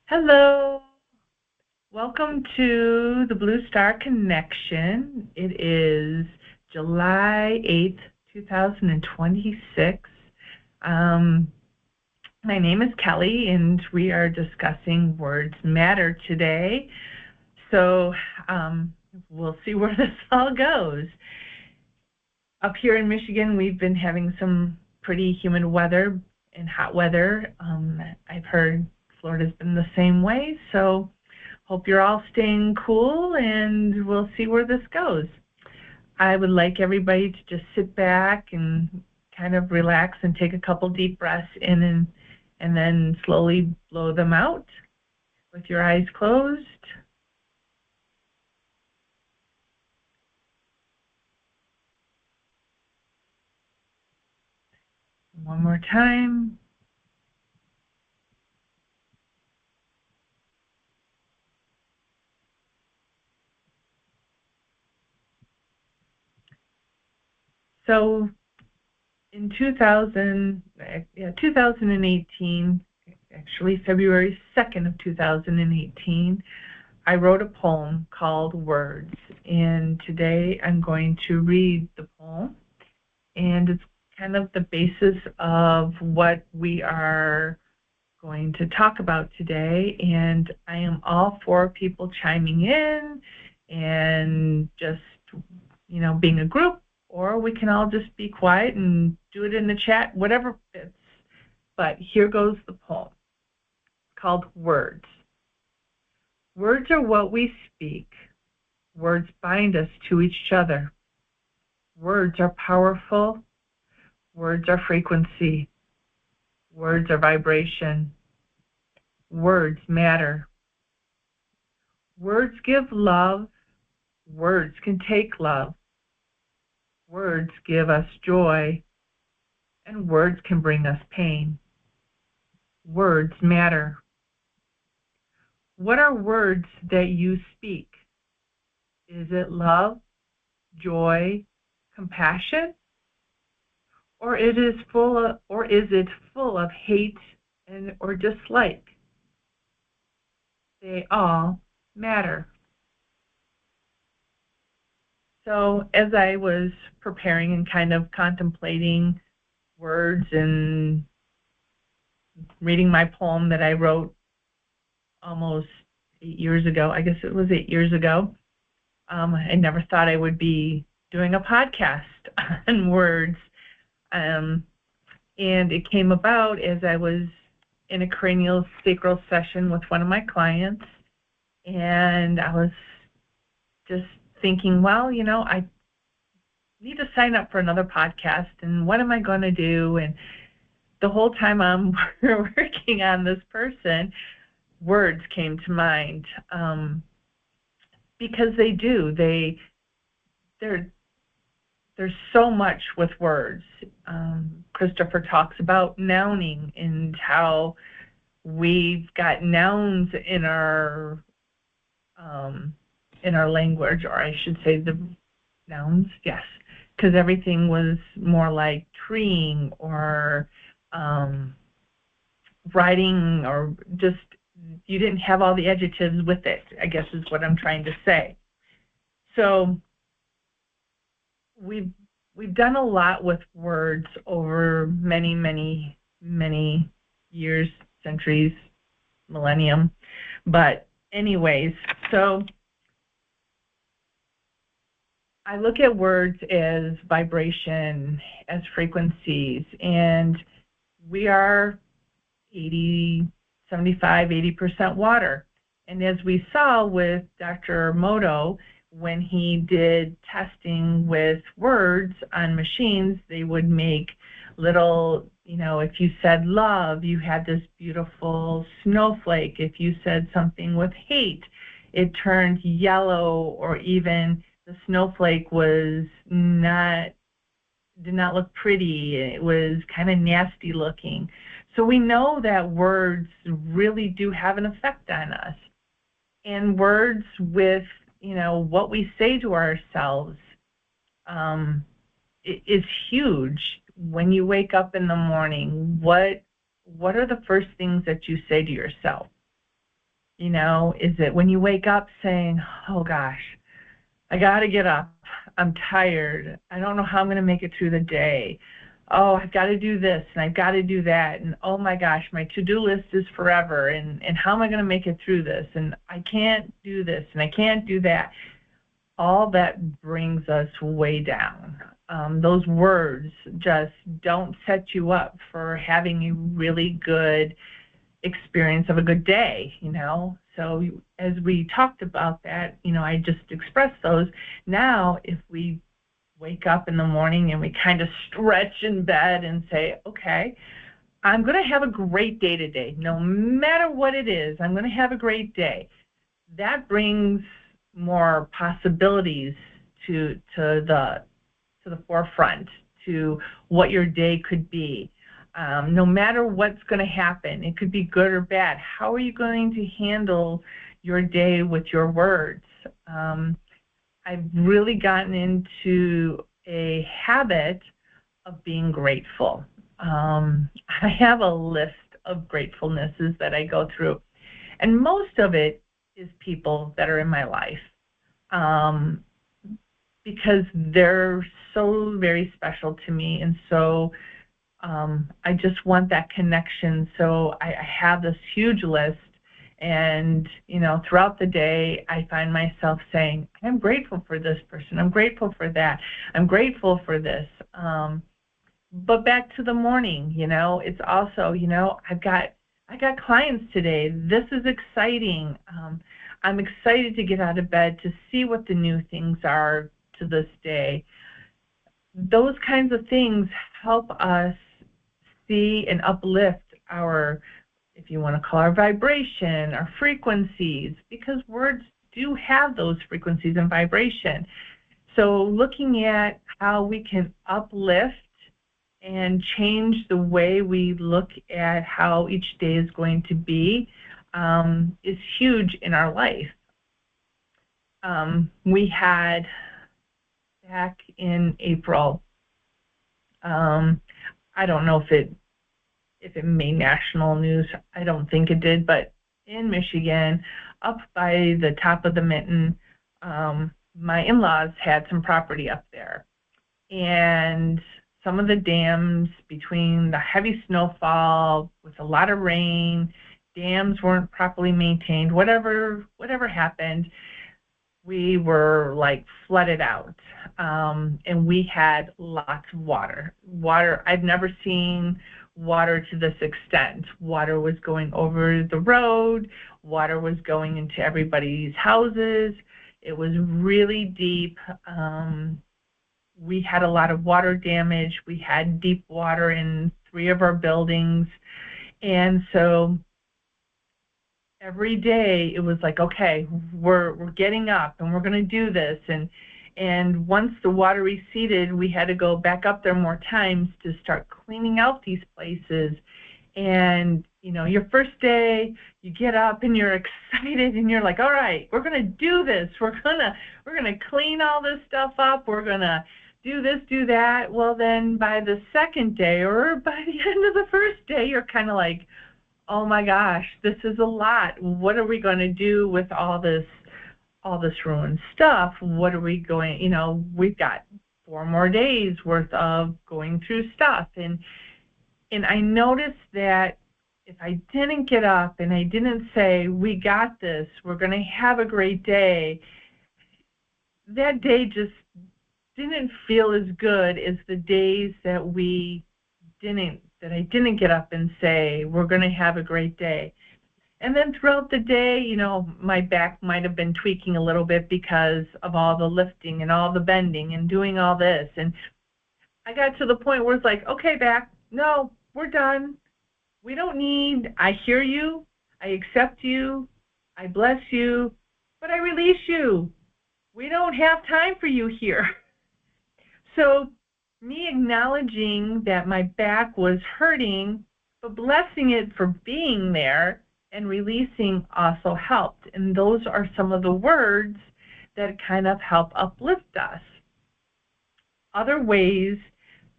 Hello. Welcome to the Blue Star Connection. It is July 8th, 2026. Um, my name is Kelly, and we are discussing Words Matter today. So we'll see where this all goes. Up here in Michigan, we've been having some pretty humid weather and hot weather. I've heard Florida's been the same way, so hope you're all staying cool, and we'll see where this goes. I would like everybody to just sit back and kind of relax and take a couple deep breaths in and then slowly blow them out with your eyes closed. One more time. So in 2018, actually February 2nd of 2018, I wrote a poem called Words, and today I'm going to read the poem, and it's kind of the basis of what we are going to talk about today. And I am all for people chiming in and just, being a group, or we can all just be quiet and do it in the chat, whatever fits. But here goes the poem called Words. Words are what we speak. Words bind us to each other. Words are powerful. Words are frequency. Words are vibration. Words matter. Words give love. Words can take love. Words give us joy, and words can bring us pain. Words matter. What are words that you speak? Is it love, joy, compassion? Or is it full of hate or dislike? They all matter. So as I was preparing and kind of contemplating words and reading my poem that I wrote almost 8 years ago, I guess it was 8 years ago, I never thought I would be doing a podcast on words. And it came about as I was in a cranial sacral session with one of my clients, and I was just thinking, well, I need to sign up for another podcast, and what am I going to do? And the whole time I'm working on this person, words came to mind, because they do. There's so much with words. Christopher talks about nouning and how we've got nouns in our language, or I should say the nouns, yes, because everything was more like treeing or writing, or just you didn't have all the adjectives with it, I guess is what I'm trying to say. So we've done a lot with words over many, many, many years, centuries, millennium. But anyways, so I look at words as vibration, as frequencies, and we are 80% water. And as we saw with Dr. Moto, when he did testing with words on machines, they would make little, if you said love, you had this beautiful snowflake. If you said something with hate, it turned yellow, or even the snowflake did not look pretty. It was kind of nasty looking. So we know that words really do have an effect on us. And words with, what we say to ourselves is huge. When you wake up in the morning, what are the first things that you say to yourself? Is it when you wake up saying, oh gosh, I got to get up. I'm tired. I don't know how I'm going to make it through the day. Oh, I've got to do this and I've got to do that. And oh my gosh, my to-do list is forever. And how am I going to make it through this? And I can't do this and I can't do that. All that brings us way down. Those words just don't set you up for having a really good experience of a good day, So as we talked about that, I just expressed those. Now, if we wake up in the morning and we kind of stretch in bed and say, okay, I'm going to have a great day today. No matter what it is, I'm going to have a great day. That brings more possibilities to the forefront, to what your day could be. No matter what's going to happen, it could be good or bad. How are you going to handle your day with your words? I've really gotten into a habit of being grateful. I have a list of gratefulnesses that I go through, and most of it is people that are in my life, because they're so very special to me, and so I just want that connection. So I have this huge list, and throughout the day I find myself saying, I'm grateful for this person, I'm grateful for that, I'm grateful for this. But back to the morning, it's also, I got clients today. This is exciting. I'm excited to get out of bed to see what the new things are to this day. Those kinds of things help us see and uplift our, if you want to call our vibration, our frequencies, because words do have those frequencies and vibration. So looking at how we can uplift and change the way we look at how each day is going to be is huge in our life. We had back in April, I don't know if it made national news. I don't think it did, but in Michigan, up by the top of the Minton, my in-laws had some property up there. And some of the dams, between the heavy snowfall with a lot of rain, dams weren't properly maintained, whatever happened, we were like flooded out. And we had lots of water. I've never seen water to this extent. Water was going over the road. Water was going into everybody's houses. It was really deep. We had a lot of water damage. We had deep water in 3 of our buildings. And so every day it was like, okay, we're getting up and we're going to do this. And once the water receded, we had to go back up there more times to start cleaning out these places. And your first day, you get up and you're excited and you're like, all right, we're going to do this. We're going to clean all this stuff up. We're going to do this, do that. Well, then by the second day or by the end of the first day, you're kind of like, oh my gosh, this is a lot. What are we going to do with all this ruined stuff? What are we going, we've got 4 more days worth of going through stuff. And I noticed that if I didn't get up and I didn't say, we got this, we're going to have a great day, that day just didn't feel as good as the days that I didn't get up and say, we're going to have a great day. And then throughout the day, my back might have been tweaking a little bit because of all the lifting and all the bending and doing all this. And I got to the point where it's like, okay, back, no, we're done. We don't need, I hear you, I accept you, I bless you, but I release you. We don't have time for you here. So me acknowledging that my back was hurting, but blessing it for being there and releasing also helped. And those are some of the words that kind of help uplift us. Other ways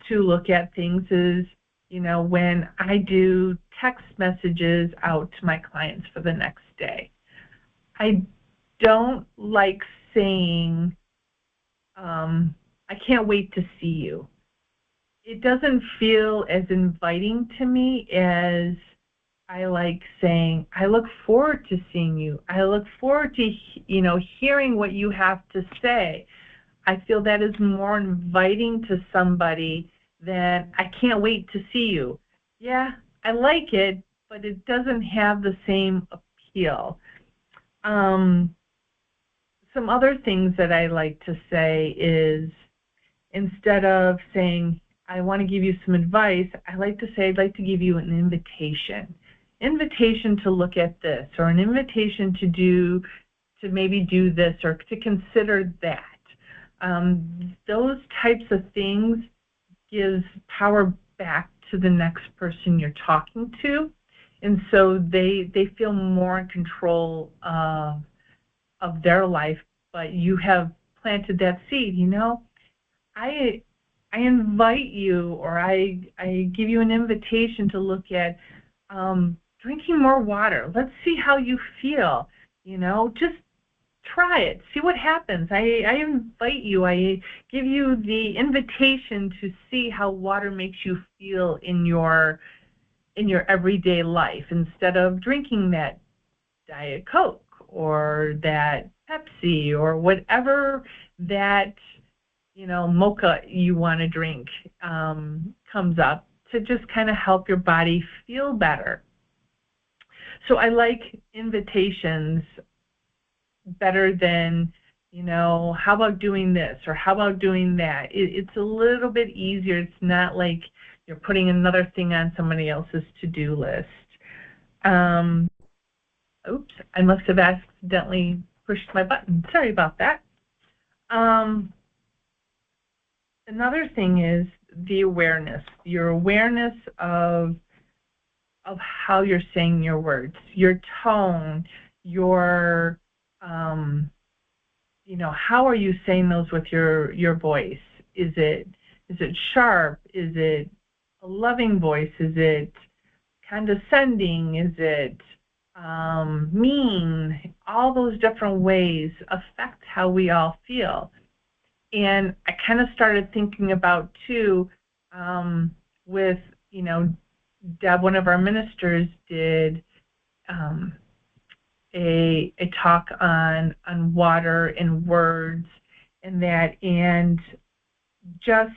to look at things is, when I do text messages out to my clients for the next day. I don't like saying, I can't wait to see you. It doesn't feel as inviting to me as I like saying, I look forward to seeing you. I look forward to, hearing what you have to say. I feel that is more inviting to somebody than I can't wait to see you. Yeah, I like it, but it doesn't have the same appeal. Um, some other things that I like to say is, instead of saying, I want to give you some advice, I like to say, I'd like to give you an invitation. Invitation to look at this, or an invitation to maybe do this, or to consider that. Those types of things gives power back to the next person you're talking to. And so they feel more in control of their life, but you have planted that seed, I invite you, or I give you an invitation to look at drinking more water. Let's see how you feel. Just try it. See what happens. I invite you. I give you the invitation to see how water makes you feel in your everyday life, instead of drinking that Diet Coke or that Pepsi or whatever that mocha you want to drink comes up, to just kind of help your body feel better. So I like invitations better than, how about doing this, or how about doing that. It's a little bit easier. It's not like you're putting another thing on somebody else's to-do list. Oops, I must have accidentally pushed my button. Sorry about that. Another thing is the awareness, your awareness of how you're saying your words, your tone, your, how are you saying those with your voice? Is it sharp? Is it a loving voice? Is it condescending? Is it mean? All those different ways affect how we all feel. And I kind of started thinking about, too, with, Deb, one of our ministers, did a talk on water and words and that, and just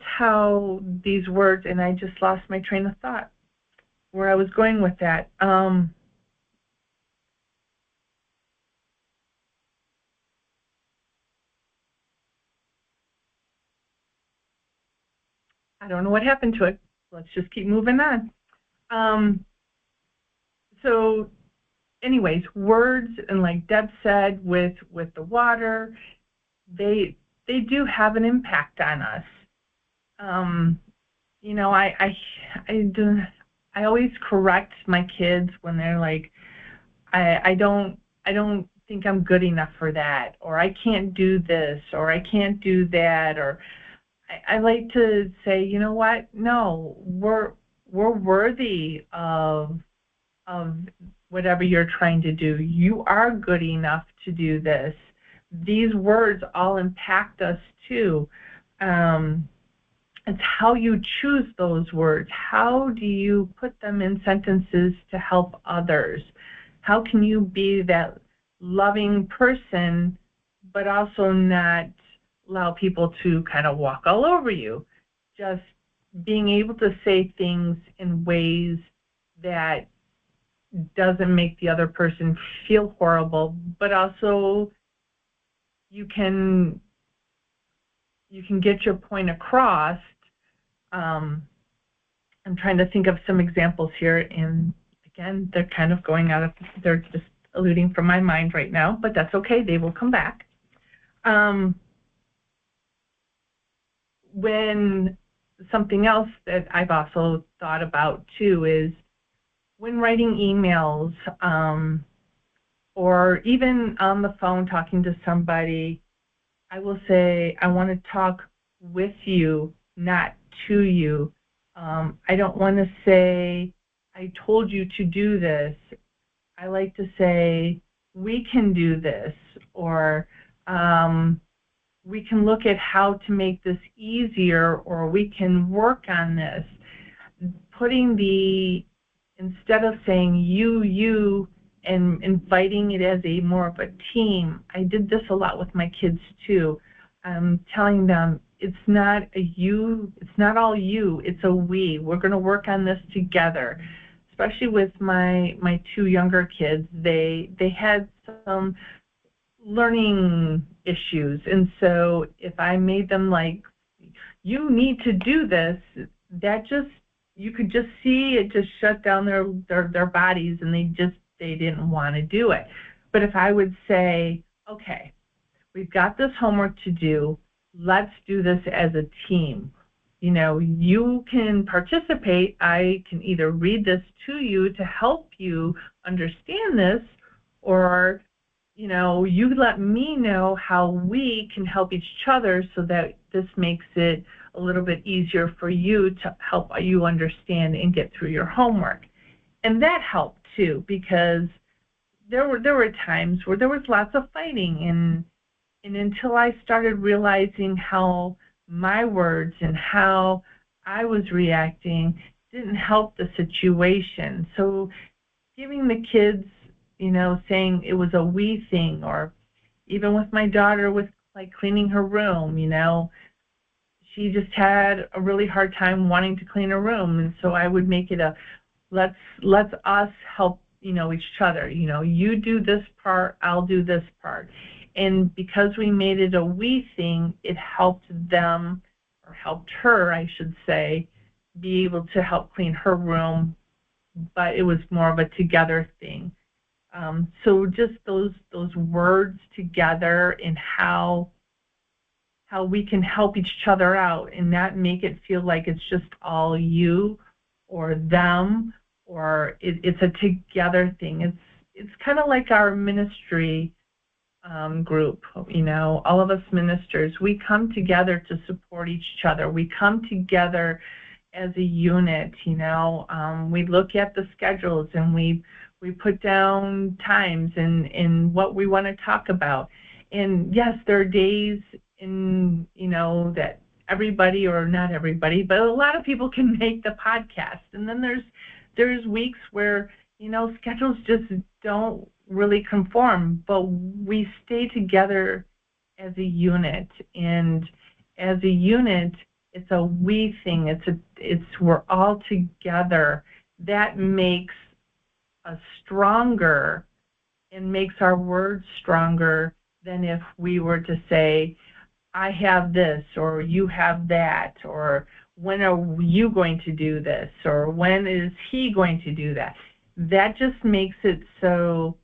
how these words, and I just lost my train of thought where I was going with that. I don't know what happened to it. Let's just keep moving on. So anyways, words, and like Deb said, with the water, they do have an impact on us. I always correct my kids when they're like, I don't think I'm good enough for that, or I can't do this, or I can't do that, or I like to say, you know what? No, we're worthy of whatever you're trying to do. You are good enough to do this. These words all impact us too. It's how you choose those words. How do you put them in sentences to help others? How can you be that loving person, but also not allow people to kind of walk all over you? Just being able to say things in ways that doesn't make the other person feel horrible, but also you can get your point across. I'm trying to think of some examples here, and again, they're kind of they're just eluding from my mind right now, but that's okay, they will come back. When something else that I've also thought about too is when writing emails, or even on the phone talking to somebody, I will say, I want to talk with you, not to you. I don't want to say, I told you to do this. I like to say, we can do this, or we can look at how to make this easier, or we can work on this. Instead of saying you, and inviting it as a more of a team. I did this a lot with my kids too. Telling them it's not all you, it's a we. We're going to work on this together. Especially with my two younger kids, they had some learning issues, and so if I made them like, you need to do this, that just, you could just see it just shut down their bodies, and they didn't want to do it. But if I would say, okay, we've got this homework to do, let's do this as a team. You can participate. I can either read this to you to help you understand this, or you let me know how we can help each other so that this makes it a little bit easier for you to help you understand and get through your homework. And that helped too, because there were times where there was lots of fighting, and until I started realizing how my words and how I was reacting didn't help the situation. So giving the kids, saying it was a we thing, or even with my daughter with like cleaning her room, she just had a really hard time wanting to clean her room. And so I would make it a, let's us help, each other. You do this part, I'll do this part. And because we made it a we thing, it helped them, or helped her, I should say, be able to help clean her room, but it was more of a together thing. So just those words together, and how we can help each other out and not make it feel like it's just all you or them, or it's a together thing. It's kind of like our ministry group, all of us ministers, we come together to support each other. We come together as a unit. We look at the schedules, and we put down times and what we want to talk about. And yes, there are days in, that everybody, or not everybody, but a lot of people can make the podcast. And then there's weeks where, schedules just don't really conform, but we stay together as a unit. And as a unit, it's a we thing. We're all together. That makes us stronger and makes our words stronger than if we were to say, I have this, or you have that, or when are you going to do this, or when is he going to do that? That just makes it so,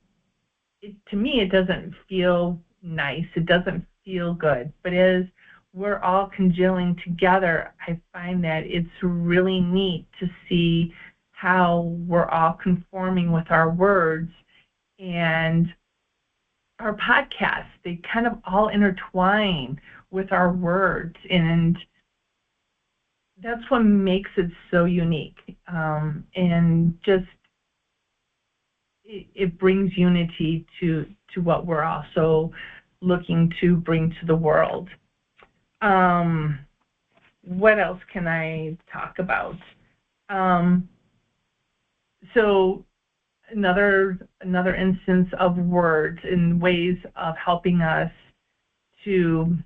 to me, it doesn't feel nice. It doesn't feel good. But as we're all congealing together, I find that it's really neat to see how we're all conforming with our words. And our podcasts, they kind of all intertwine with our words, and that's what makes it so unique. And just it brings unity to what we're also looking to bring to the world. What else can I talk about? So another instance of words and ways of helping us to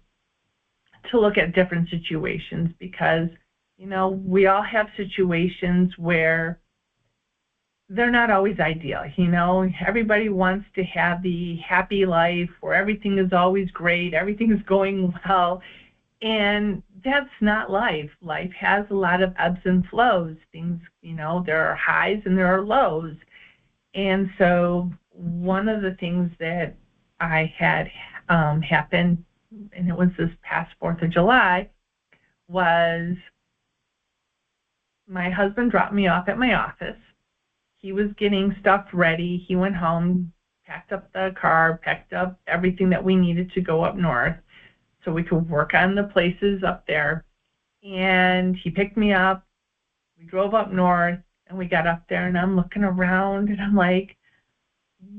look at different situations, because we all have situations where they're not always ideal. Everybody wants to have the happy life where everything is always great, everything is going well, and that's not life. Life has a lot of ebbs and flows. Things, there are highs and there are lows. And so one of the things that I had happen, and it was this past 4th of July, was my husband dropped me off at my office. He was getting stuff ready. He went home, packed up the car, packed up everything that we needed to go up north so we could work on the places up there. And he picked me up. We drove up north. And we got up there, and I'm looking around, and I'm like,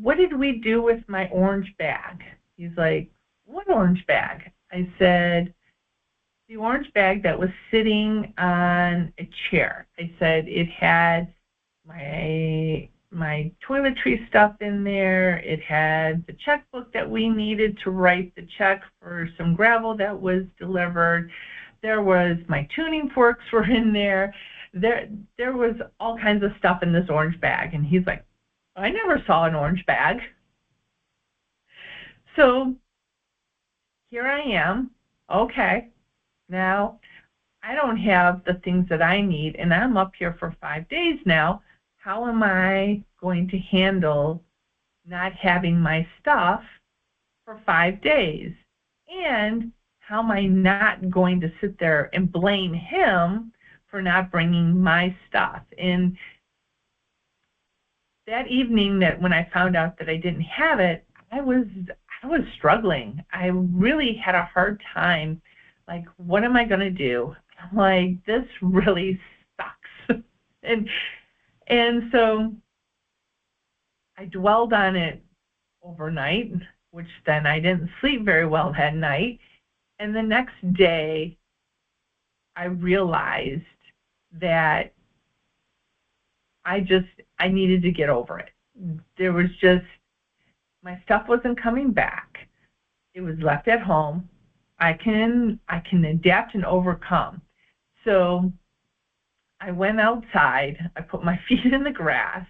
what did we do with my orange bag? He's like, what orange bag? I said, the orange bag that was sitting on a chair. I said it had my toiletry stuff in there. It had the checkbook that we needed to write the check for some gravel that was delivered. There was my tuning forks were in there. There was all kinds of stuff in this orange bag. And he's like, I never saw an orange bag. So here I am. Okay. Now, I don't have the things that I need, and I'm up here for 5 days now. How am I going to handle not having my stuff for 5 days? And how am I not going to sit there and blame him for not bringing my stuff? And that evening, that when I found out that I didn't have it, I was struggling. I really had a hard time. Like, what am I going to do? I'm like, this really sucks. and so I dwelled on it overnight, which then I didn't sleep very well that night. And the next day, I realized that I needed to get over it. There was just, my stuff wasn't coming back. It was left at home. I can adapt and overcome. So I went outside, I put my feet in the grass,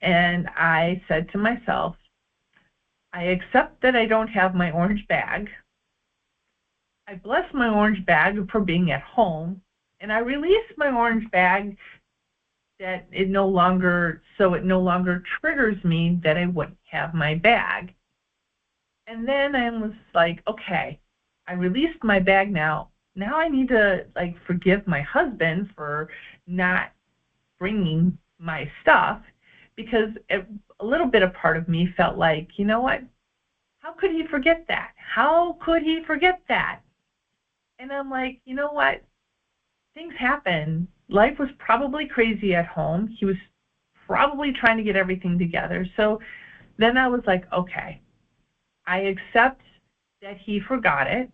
and I said to myself, I accept that I don't have my orange bag. I bless my orange bag for being at home, and I release my orange bag that it no longer triggers me that I wouldn't have my bag. And then I was like, okay, I released my bag now. Now I need to forgive my husband for not bringing my stuff, because a little bit of part of me felt like, you know what? How could he forget that? How could he forget that? And I'm like, you know what? Things happen. Life was probably crazy at home. He was probably trying to get everything together. So then I was like, okay, I accept that he forgot it.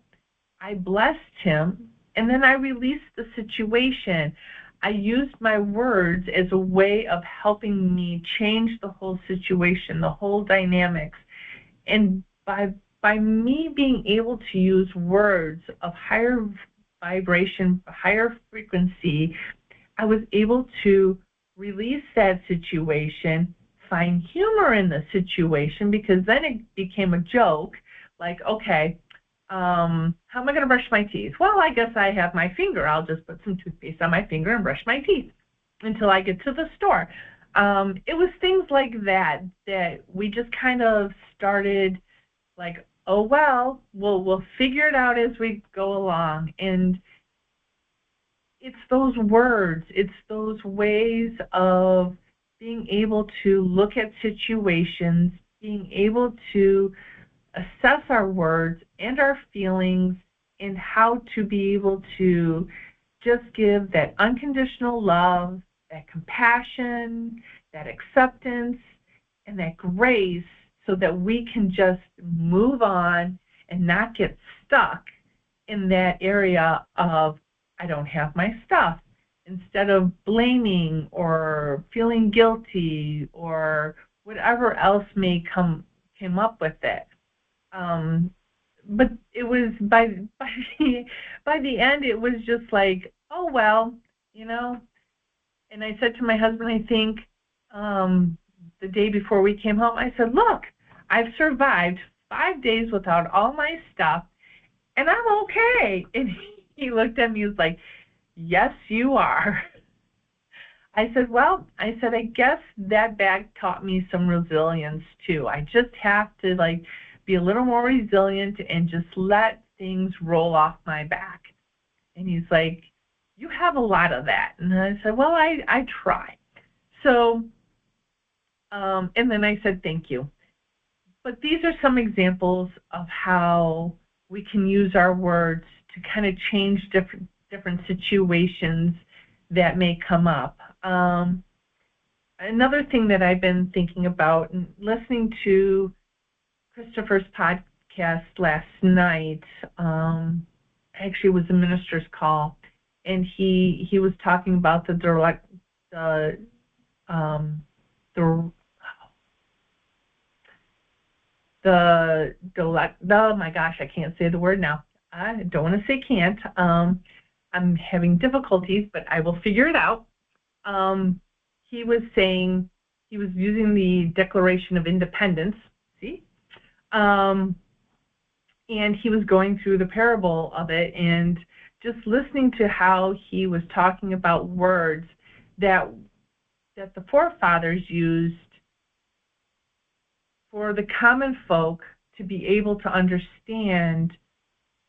I blessed him, and then I released the situation. I used my words as a way of helping me change the whole situation, the whole dynamics. And by me being able to use words of higher vibration, higher frequency, I was able to release that situation, find humor in the situation, because then it became a joke. Like, okay, how am I going to brush my teeth? Well, I guess I have my finger. I'll just put some toothpaste on my finger and brush my teeth until I get to the store. It was things like that we just kind of started like, oh, well, we'll figure it out as we go along. And it's those words, it's those ways of being able to look at situations, being able to assess our words and our feelings, and how to be able to just give that unconditional love, that compassion, that acceptance, and that grace, so that we can just move on and not get stuck in that area of, I don't have my stuff, instead of blaming or feeling guilty or whatever else may came up with it. But it was by the end, it was just like, oh, well, you know. And I said to my husband, I think the day before we came home, I said, look, I've survived 5 days without all my stuff, and I'm okay. And he looked at me and was like, yes, you are. I said, well, I guess that bag taught me some resilience too. I just have to be a little more resilient and just let things roll off my back. And he's like, you have a lot of that. And I said, well, I try. So, and then I said, thank you. But these are some examples of how we can use our words to kind of change different situations that may come up. another thing that I've been thinking about and listening to Christopher's podcast last night, actually it was a minister's call, and he was talking about the oh my gosh, I can't say the word now. I don't want to say can't. I'm having difficulties, but I will figure it out. He was saying, he was using the Declaration of Independence, see? And he was going through the parable of it and just listening to how he was talking about words that the forefathers used for the common folk to be able to understand,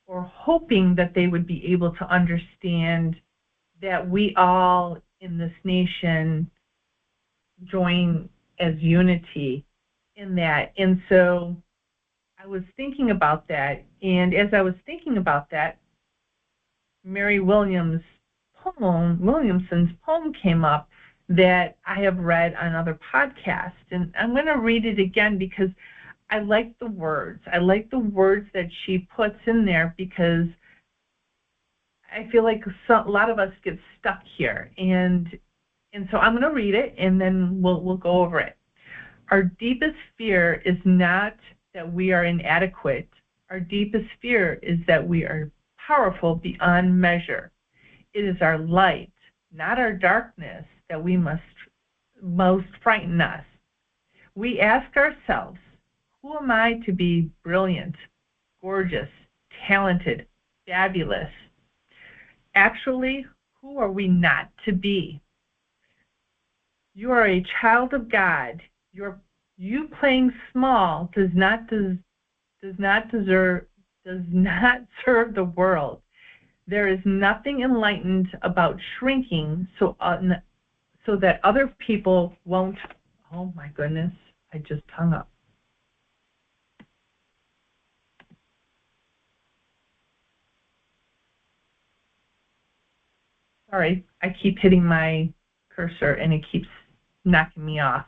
or hoping that they would be able to understand, that we all in this nation join as unity in that. And so I was thinking about that, and as I was thinking about that, Mary Williamson's poem came up that I have read on other podcasts, and I'm going to read it again because I like the words. I like the words that she puts in there, because I feel like a lot of us get stuck here, and so I'm going to read it, and then we'll go over it. Our deepest fear is not that we are inadequate. Our deepest fear is that we are powerful beyond measure. It is our light, not our darkness, that we most frighten us. We ask ourselves, who am I to be brilliant, gorgeous, talented, fabulous? Actually, who are we not to be? You are a child of God. You playing small does not serve the world. There is nothing enlightened about shrinking so that other people won't. Oh my goodness, I just hung up. Sorry, I keep hitting my cursor and it keeps knocking me off.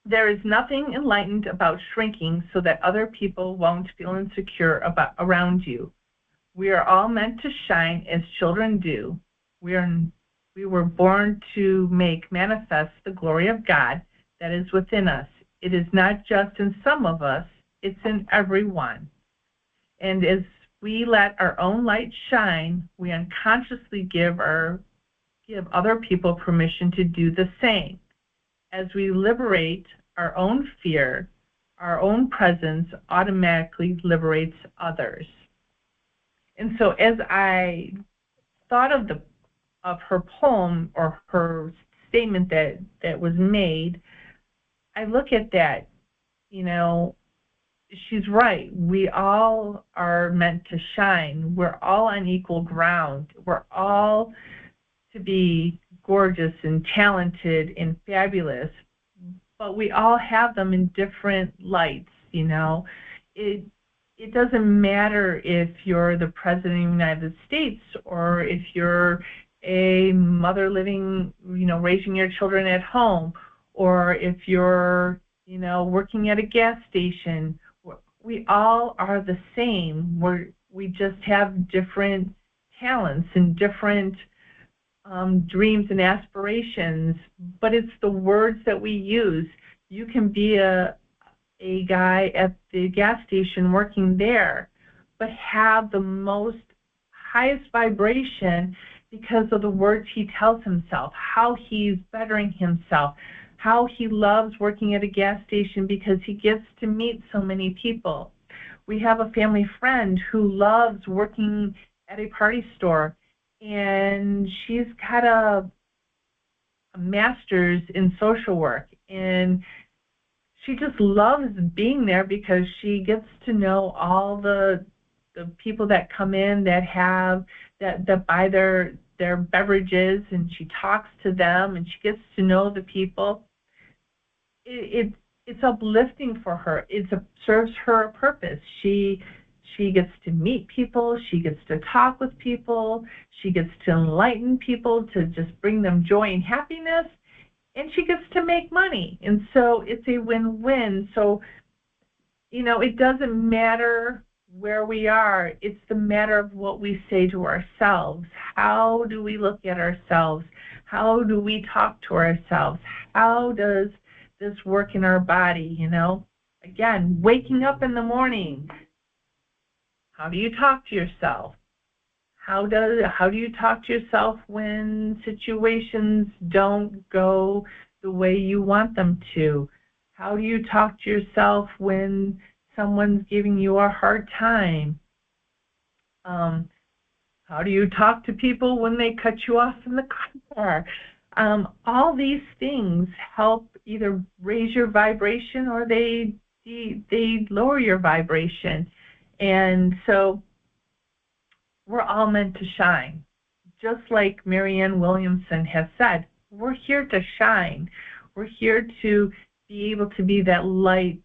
There is nothing enlightened about shrinking so that other people won't feel insecure around you. We are all meant to shine as children do. We were born to make manifest the glory of God that is within us. It is not just in some of us, it's in everyone. And as we let our own light shine, we unconsciously give other people permission to do the same. As we liberate our own fear, our own presence automatically liberates others. And so as I thought of her poem, or her statement that was made, I look at that, she's right. We all are meant to shine. We're all on equal ground. We're all to be gorgeous and talented and fabulous, but we all have them in different lights. It doesn't matter if you're the President of the United States, or if you're a mother living, raising your children at home, or if you're, working at a gas station. We all are the same. We just have different talents and different dreams and aspirations, but it's the words that we use. You can be a guy at the gas station working there, but have the most highest vibration because of the words he tells himself, how he's bettering himself, how he loves working at a gas station because he gets to meet so many people. We have a family friend who loves working at a party store, and she's got a master's in social work, and she just loves being there because she gets to know all the people that come in that buy their beverages, and she talks to them and she gets to know the people. It's uplifting for her. It serves her a purpose. She gets to meet people, she gets to talk with people, she gets to enlighten people, to just bring them joy and happiness. and she gets to make money. And so it's a win-win. So, it doesn't matter where we are. It's the matter of what we say to ourselves. How do we look at ourselves? How do we talk to ourselves? How does this work in our body, Again, waking up in the morning. How do you talk to yourself? How do you talk to yourself when situations don't go the way you want them to? How do you talk to yourself when someone's giving you a hard time? How do you talk to people when they cut you off in the car? All these things help either raise your vibration or they lower your vibration. And so we're all meant to shine. Just like Marianne Williamson has said, we're here to shine. We're here to be able to be that light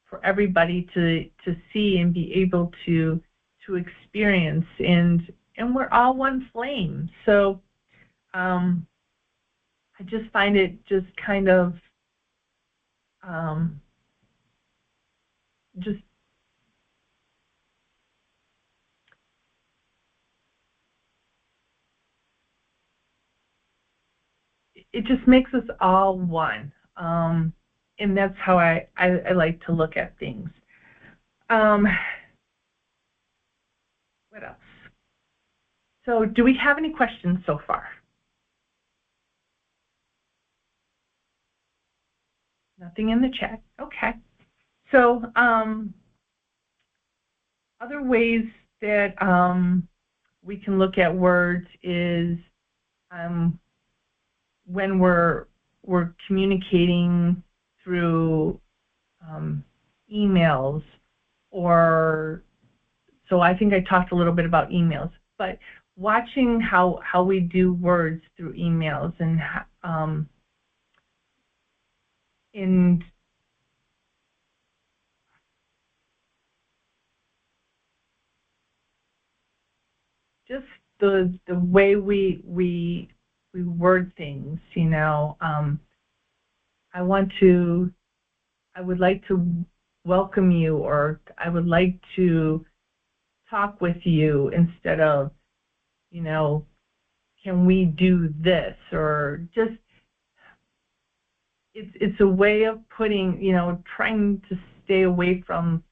for everybody to see and be able to experience. And we're all one flame. So I just find it just kind of it just makes us all one. And that's how I like to look at things. What else? So do we have any questions so far? Nothing in the chat. Okay. So other ways that we can look at words is when we're communicating through emails, or so I think I talked a little bit about emails, but watching how we do words through emails and just the way we word things, I would like to welcome you, or I would like to talk with you, instead of, can we do this? Or just, it's a way of putting, trying to stay away from,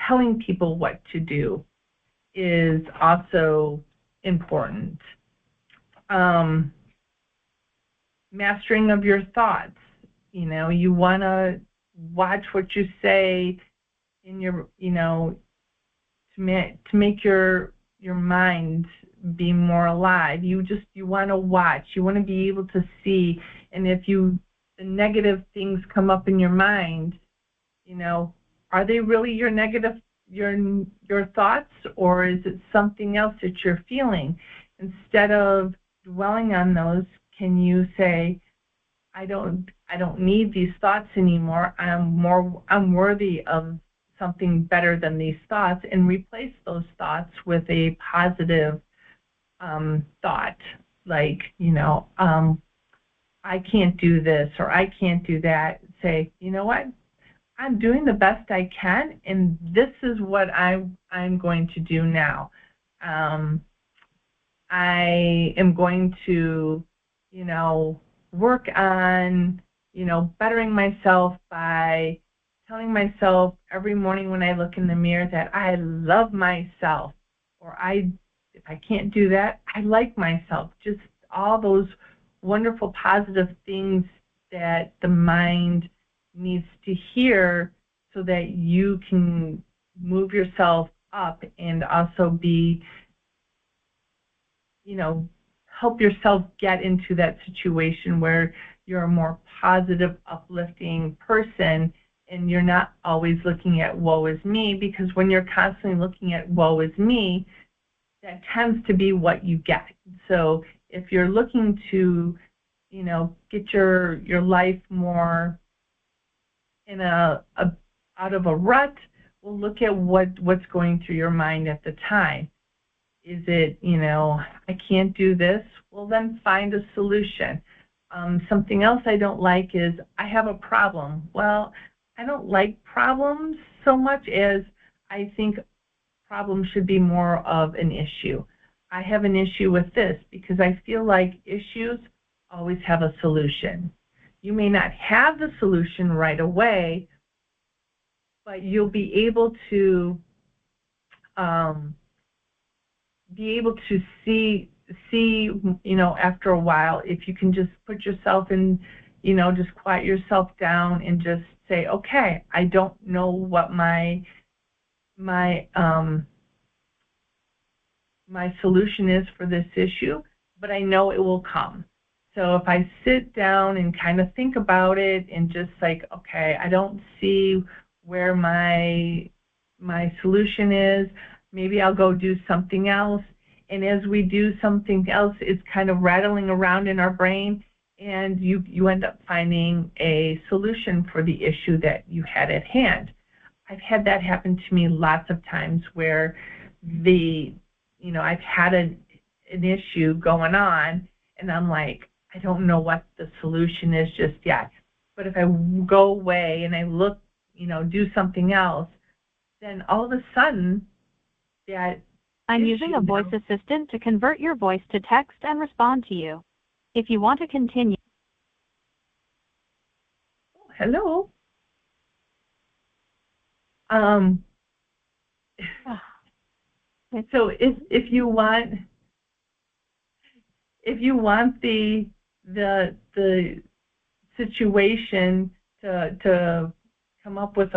telling people what to do is also important. Mastering of your thoughts. You want to watch what you say in your, to make your mind be more alive. You want to watch. You want to be able to see. And if the negative things come up in your mind, are they really your negative, your thoughts, or is it something else that you're feeling? Instead of dwelling on those, can you say, I don't need these thoughts anymore. I'm worthy of something better than these thoughts, and replace those thoughts with a positive thought, like, I can't do this, or I can't do that. Say, you know what? I'm doing the best I can, and this is what I'm going to do now. I am going to, work on, bettering myself by telling myself every morning when I look in the mirror that I love myself, or if I can't do that, I like myself. Just all those wonderful positive things that the mind needs to hear, so that you can move yourself up and also be, help yourself get into that situation where you're a more positive, uplifting person, and you're not always looking at woe is me, because when you're constantly looking at woe is me, that tends to be what you get. So if you're looking to, get your life more in out of a rut, well, look at what's going through your mind at the time. Is it, I can't do this? Well, then find a solution. Something else I don't like is I have a problem. Well, I don't like problems so much as I think problems should be more of an issue. I have an issue with this because I feel like issues always have a solution. You may not have the solution right away, but you'll be able to um, see, after a while, if you can just put yourself in, just quiet yourself down and just say, okay, I don't know what my my solution is for this issue, but I know it will come. So if I sit down and kind of think about it and just like, okay, I don't see where my solution is, maybe I'll go do something else. And as we do something else, it's kind of rattling around in our brain, and you end up finding a solution for the issue that you had at hand. I've had that happen to me lots of times where I've had an issue going on, and I'm like, I don't know what the solution is just yet. But if I go away and I look, do something else, then all of a sudden that I'm using a voice assistant to convert your voice to text and respond to you. If you want to continue. Hello. So if you want the situation to come up with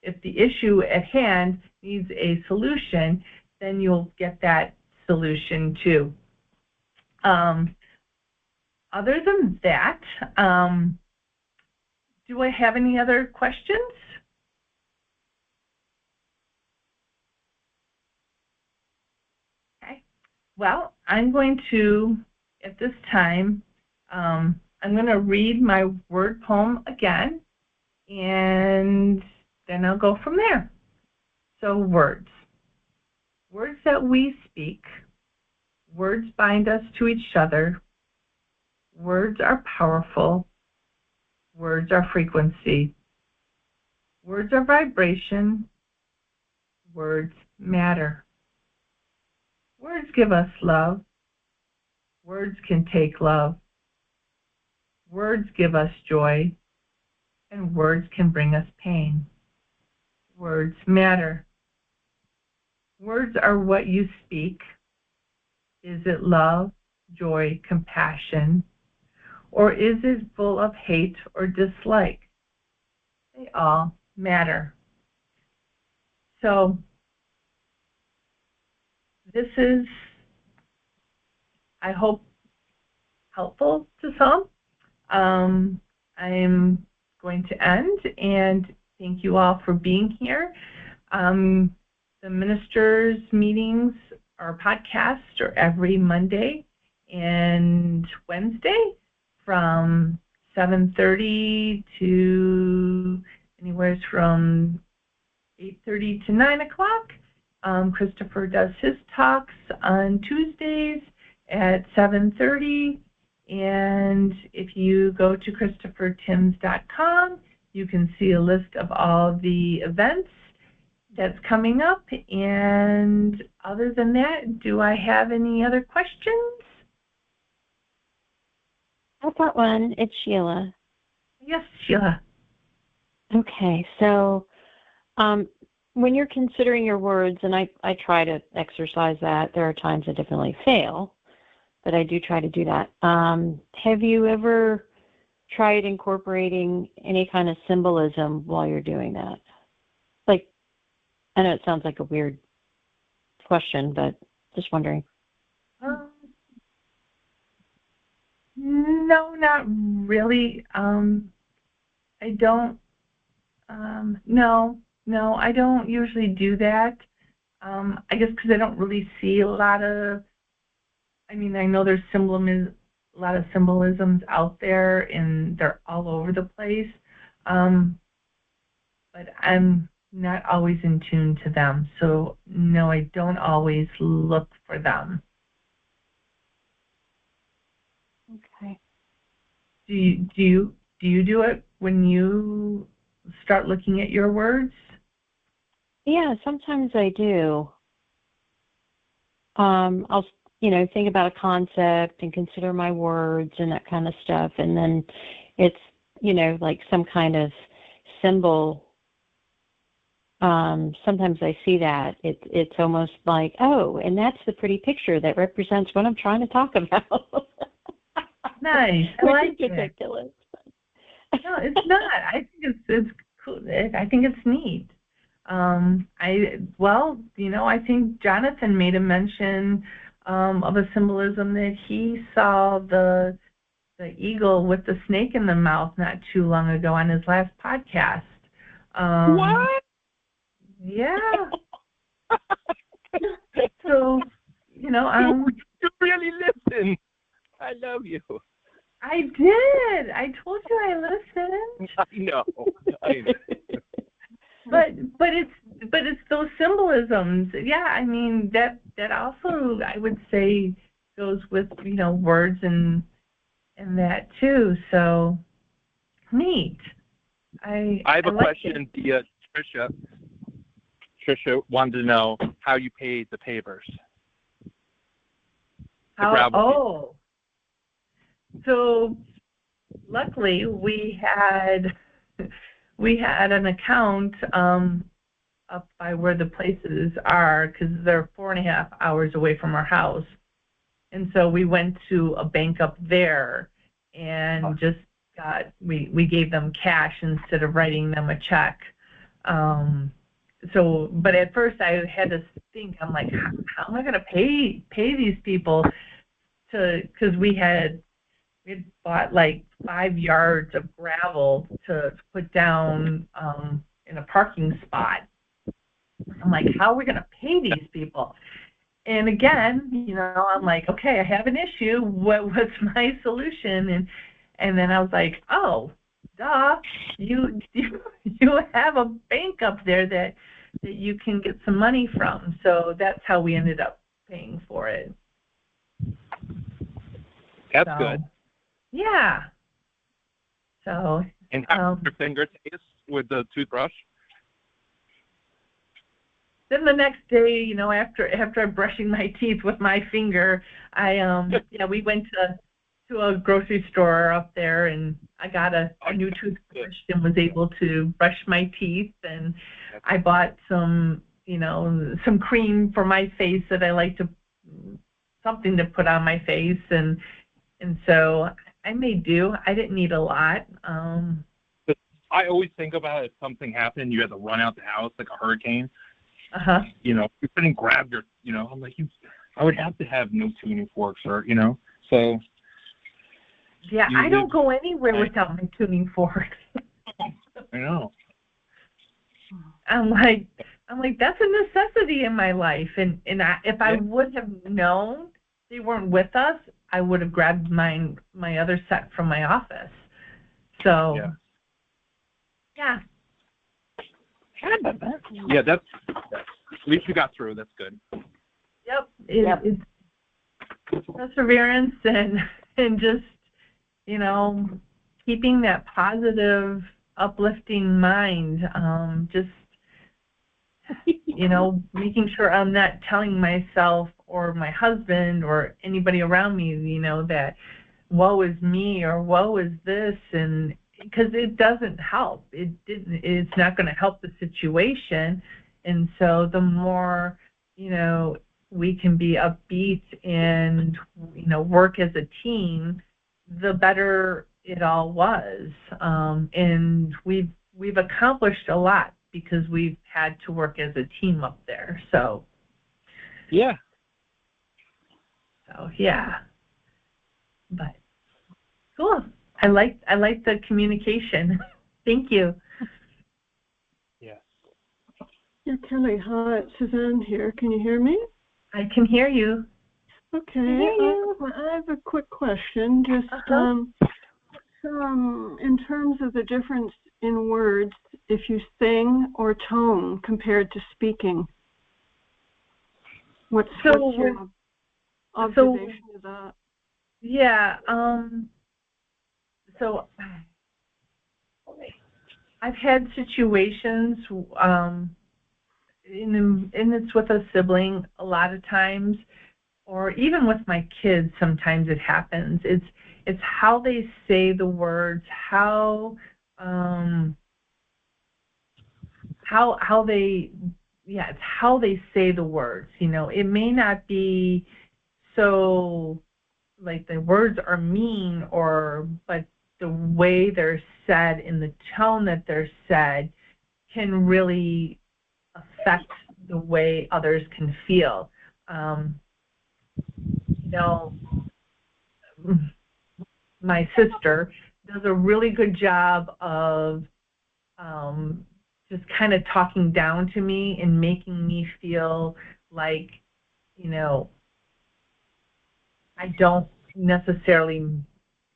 if the issue at hand needs a solution, then you'll get that solution too. Other than that, do I have any other questions? Okay. Well, I'm going to, at this time, I'm going to read my word poem again, and then I'll go from there. So words. Words that we speak. Words bind us to each other. Words are powerful. Words are frequency. Words are vibration. Words matter. Words give us love. Words can take love. Words give us joy. And words can bring us pain. Words matter. Words are what you speak. Is it love, joy, compassion? Or is it full of hate or dislike? They all matter. So this is, I hope, helpful to some. I'm going to end, and thank you all for being here. The ministers' meetings or podcasts are every Monday and Wednesday from 7:30 to anywhere from 8:30 to 9 o'clock. Christopher does his talks on Tuesdays at 7:30. And if you go to ChristopherTims.com, you can see a list of all the events that's coming up. And other than that, do I have any other questions? I've got one. It's Sheila. Yes, Sheila. Okay, so when you're considering your words, and I try to exercise that, there are times I definitely fail, but I do try to do that. Have you ever tried incorporating any kind of symbolism while you're doing that? Like, I know it sounds like a weird question, but just wondering. No, not really. I don't. No, I don't usually do that. I guess because I don't really see a lot of. I mean, I know there's a lot of symbolisms out there, and they're all over the place. But I'm not always in tune to them. So, no, I don't always look for them. Okay. Do you do it when you start looking at your words? Yeah, sometimes I do. I'll, think about a concept and consider my words and that kind of stuff. And then it's, like some kind of symbol. Sometimes I see that. It's almost like, oh, and that's the pretty picture that represents what I'm trying to talk about. Nice. I Which like is it. ridiculous. No, it's not. I think it's cool. I think it's neat. I think Jonathan made a mention of a symbolism that he saw the eagle with the snake in the mouth not too long ago on his last podcast. What? Yeah. So, You really listen. I love you. I did. I told you I listened. I know. But it's those symbolisms. Yeah, I mean that also I would say goes with words and that too. So neat. I have a question, Tricia. Tricia wanted to know how you paid the pavers. So luckily we had an account up by where the places are because they're 4.5 hours away from our house, and so we went to a bank up there and just we gave them cash instead of writing them a check. But at first I had to think, I'm like, how am I going to pay these people because we had bought like 5 yards of gravel to put down in a parking spot. I'm like, how are we going to pay these people? And again, I'm like, okay, I have an issue. What's my solution? And then I was like, oh, duh, you have a bank up there that you can get some money from. So that's how we ended up paying for it. That's good. Yeah. So. And how your finger taste with the toothbrush? Then the next day, after I'm brushing my teeth with my finger, we went to a grocery store up there, and I got a new toothbrush and was able to brush my teeth. And I bought some cream for my face that I like something to put on my face, and so I made do. I didn't need a lot. I always think about if something happened, you had to run out the house like a hurricane. You couldn't grab your, I'm like, I would have to have no tuning forks or, so. Yeah, I don't go anywhere without my tuning forks. I know. I'm like, that's a necessity in my life. And if I would have known they weren't with us, I would have grabbed my other set from my office. So, yeah. Yeah, that's at least you got through. That's good. Yep. It's perseverance and just, keeping that positive, uplifting mind. Just, making sure I'm not telling myself or my husband or anybody around me, that woe is me or woe is this, and because it doesn't help. It's not going to help the situation. And so the more, we can be upbeat and, work as a team, the better it all was. And we've accomplished a lot because we've had to work as a team up there. So. Yeah. So, yeah. But cool. I like the communication. Thank you. Yes. Yeah, Kelly, hi, it's Suzanne here. Can you hear me? I can hear you. Okay. I I have a quick question. Just in terms of the difference in words, if you sing or tone compared to speaking, what's your observation of that? Yeah. So I've had situations, and it's with a sibling a lot of times, or even with my kids. Sometimes it happens. It's how they say the words, um, how they, yeah, it's how they say the words. It may not be so like the words are mean, but the way they're said and the tone that they're said can really affect the way others can feel. Um, you know, my sister does a really good job of just kind of talking down to me and making me feel like, you know, I don't necessarily,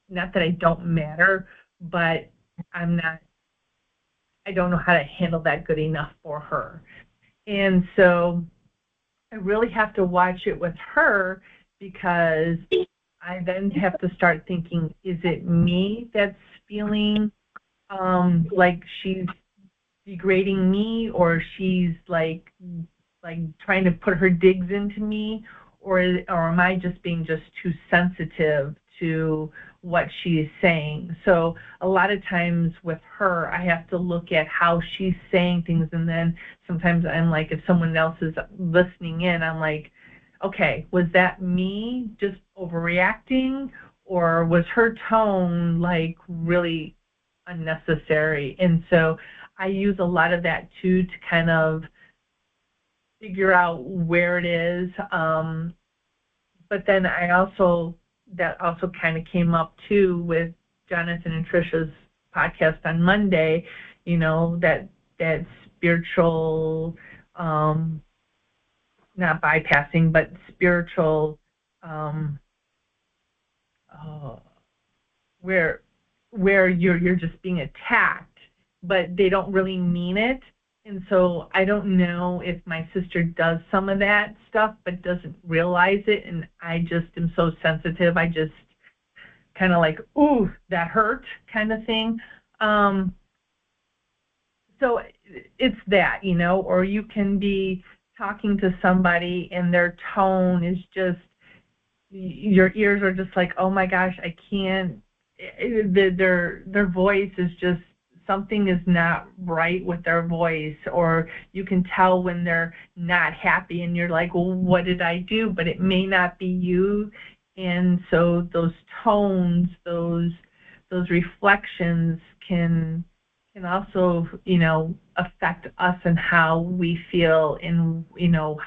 not that I don't matter, but I don't know how to handle that good enough for her. And so I really have to watch it with her, because I then have to start thinking, is it me that's feeling like she's degrading me, or she's like trying to put her digs into me, or am I just being just too sensitive to what she is saying? So a lot of times with her, I have to look at how she's saying things, and then sometimes I'm like, if someone else is listening in, I'm like, okay, was that me just overreacting, or was her tone like really unnecessary? And so I use a lot of that too to kind of figure out where it is. But then that also kind of came up too with Jonathan and Trisha's podcast on Monday, that spiritual, not bypassing, but spiritual, uh, where you're just being attacked, but they don't really mean it. And so I don't know if my sister does some of that stuff but doesn't realize it, and I just am so sensitive. I just kind of like, ooh, that hurt kind of thing. So it's that, or you can be talking to somebody and their tone is just, your ears are just like, oh my gosh, I can't. Their voice is just, something is not right with their voice, or you can tell when they're not happy, and you're like, well, what did I do? But it may not be you. And so those tones, those reflections can also, affect us and how we feel, and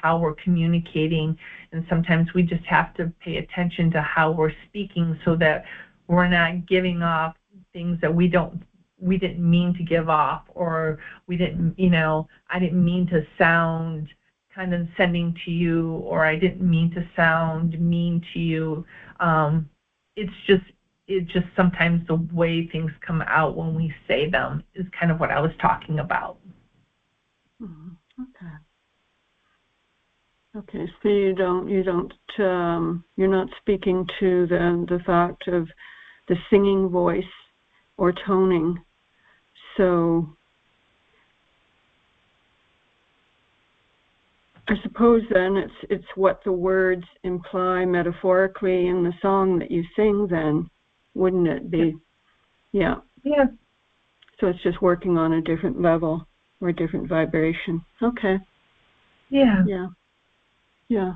how we're communicating. And sometimes we just have to pay attention to how we're speaking, so that we're not giving off things that we didn't mean to give off, or I didn't mean to sound condescending to you, or I didn't mean to sound mean to you. It's just sometimes the way things come out when we say them is kind of what I was talking about. Okay. Okay, so you're not speaking to the fact of the singing voice or toning. So I suppose then it's what the words imply metaphorically in the song that you sing, then, wouldn't it be? Yeah. Yeah. So it's just working on a different level or a different vibration. Okay. Yeah. Yeah. Yeah.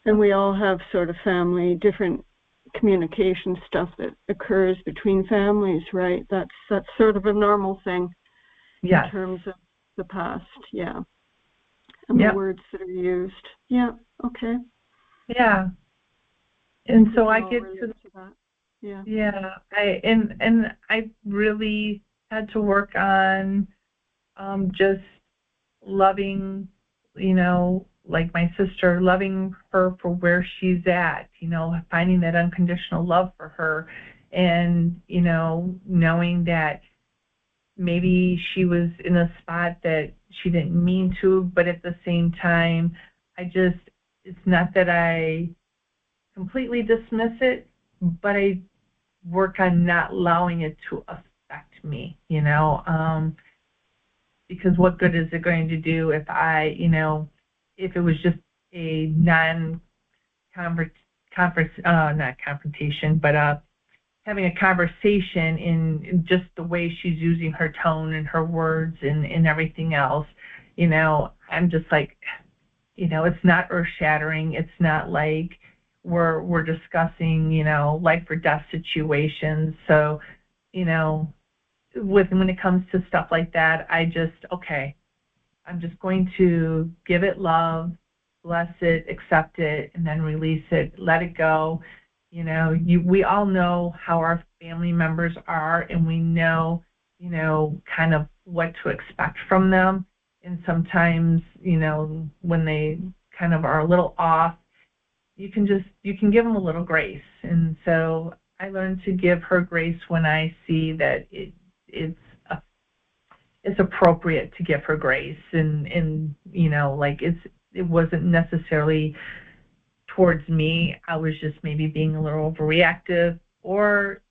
And we all have sort of different communication stuff that occurs between families, right? That's sort of a normal thing. Yes. In terms of the past. Yeah. And the words that are used. Yeah. Okay. Yeah. And so I get to that. Yeah. Yeah. I really had to work on just loving, like my sister, loving her for where she's at, finding that unconditional love for her, and knowing that maybe she was in a spot that she didn't mean to, but at the same time, it's not that I completely dismiss it, but I work on not allowing it to affect me, because what good is it going to do if if it was just a not confrontation, but having a conversation in just the way she's using her tone and her words and everything else, I'm just like, it's not earth-shattering. It's not like we're discussing, life or death situations. So, when it comes to stuff like that, I'm just going to give it love, bless it, accept it, and then release it, let it go. We all know how our family members are, and we know, kind of what to expect from them. And sometimes, when they kind of are a little off, you can give them a little grace. And so I learned to give her grace when I see that it's appropriate to give her grace, and it wasn't necessarily towards me. I was just maybe being a little overreactive, or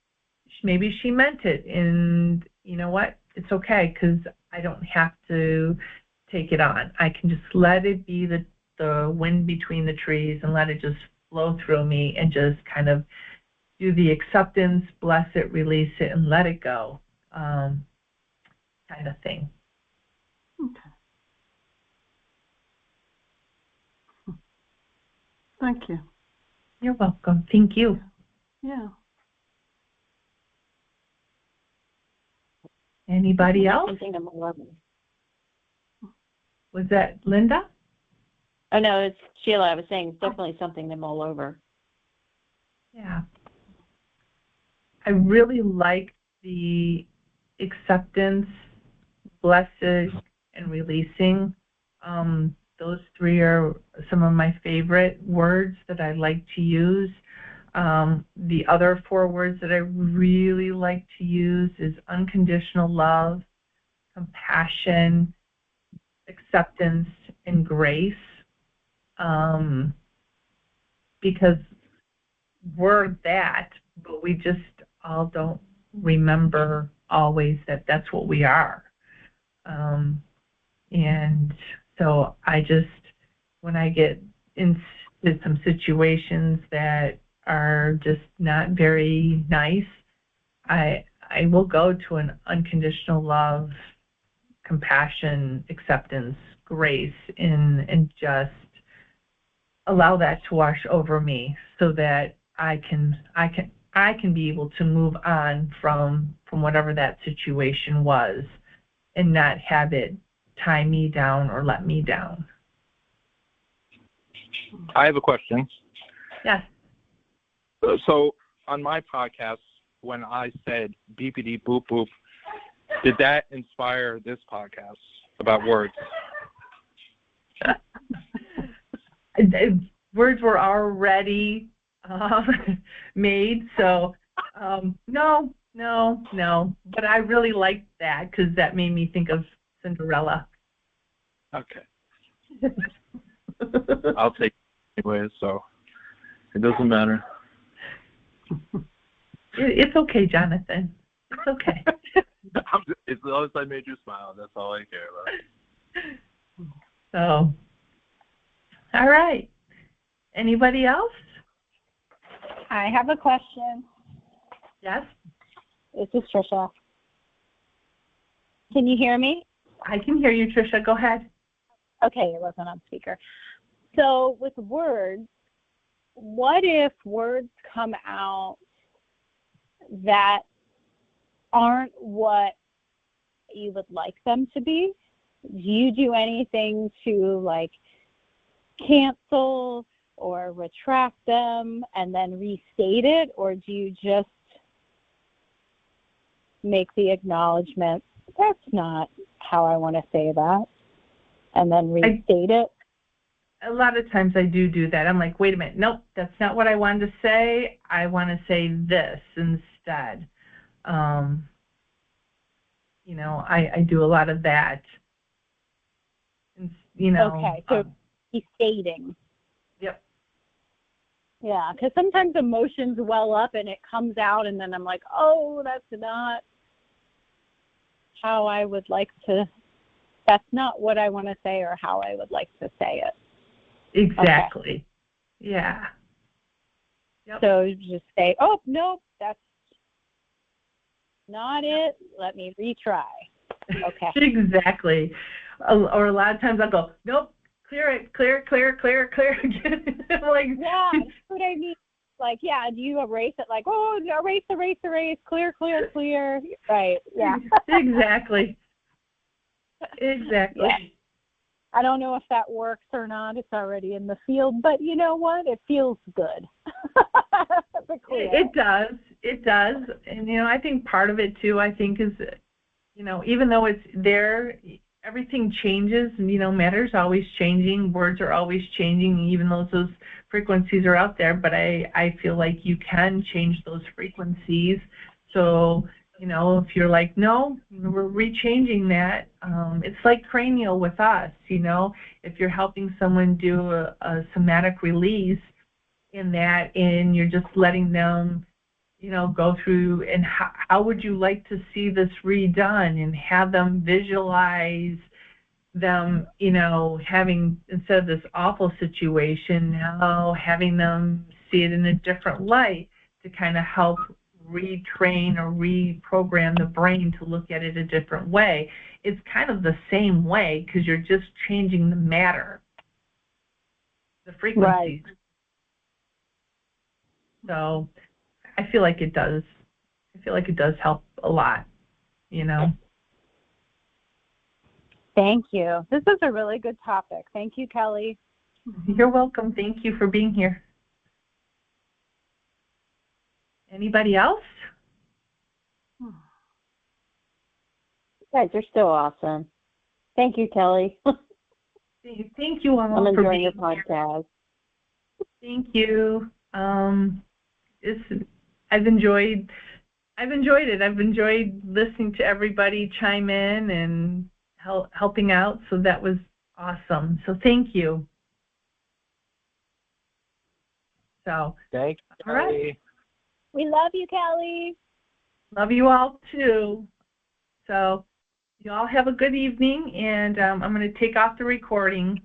maybe she meant it, and you know what? It's okay, because I don't have to take it on. I can just let it be the wind between the trees and let it just flow through me, and just kind of do the acceptance, bless it, release it, and let it go, kind of thing. Okay. Thank you. You're welcome. Thank you. Yeah. Anybody else? Was that Linda? Oh, no, it's Sheila. I was saying it's definitely something to mull over. Yeah. I really like the acceptance, blessing, and releasing. Those three are some of my favorite words that I like to use. The other four words that I really like to use is unconditional love, compassion, acceptance, and grace. Because we're that, but we just all don't remember always that that's what we are. And so I just, when I get into some situations that are just not very nice, I will go to an unconditional love, compassion, acceptance, grace, and just allow that to wash over me, so that I can be able to move on from whatever that situation was, and not have it tie me down or let me down. I have a question. Yes. So on my podcast, when I said beepity boop boop, did that inspire this podcast about words? Words were already made, so no. But I really liked that, because that made me think of Cinderella. Okay. I'll take it anyways, so it doesn't matter. It's okay, Jonathan. It's okay. As long as I made you smile, that's all I care about. So, all right. Anybody else? I have a question. Yes? This is Trisha. Can you hear me? I can hear you, Trisha. Go ahead. Okay, it wasn't on speaker. So with words, what if words come out that aren't what you would like them to be? Do you do anything to like cancel or retract them and then restate it, or do you just make the acknowledgement, that's not how I want to say that, and then restate it? A lot of times I do that. I'm like, wait a minute, nope, that's not what I wanted to say. I want to say this instead. I do a lot of that. Okay, so restating. Yep. Yeah, because sometimes emotions well up and it comes out, and then I'm like, oh, that's not how I would like to, that's not what I want to say or how I would like to say it. Exactly. Okay. Yeah. Yep. So just say, oh, nope, that's not it. Let me retry. Okay. Exactly. Or a lot of times I'll go, nope, clear it, clear again. Like, yeah, that's what I mean. Like, yeah, do you erase it? Like, oh, erase, clear. Right, yeah. Exactly. Exactly. Yeah. I don't know if that works or not. It's already in the field, but you know what? It feels good. It does. It does. And, I think part of it, too, I think is, even though it's there, everything changes, and, matter's always changing, words are always changing, even though those frequencies are out there, but I feel like you can change those frequencies. So, if you're like, no, we're rechanging that, it's like cranial with us, if you're helping someone do a somatic release in that, and you're just letting them, go through, and how would you like to see this redone, and have them visualize them, having, instead of this awful situation, now having them see it in a different light to kind of help retrain or reprogram the brain to look at it a different way. It's kind of the same way, because you're just changing the matter, the frequencies. Right. So I feel like it does. I feel like it does help a lot, Thank you. This is a really good topic. Thank you, Kelly. You're welcome. Thank you for being here. Anybody else? You guys are still awesome. Thank you, Kelly. Thank you all. I'm enjoying your podcast. Thank you. I've enjoyed it. I've enjoyed listening to everybody chime in and helping out. So that was awesome. So thank you. So thank you, Kelly. All right. We love you, Kelly. Love you all too. So you all have a good evening, and I'm going to take off the recording.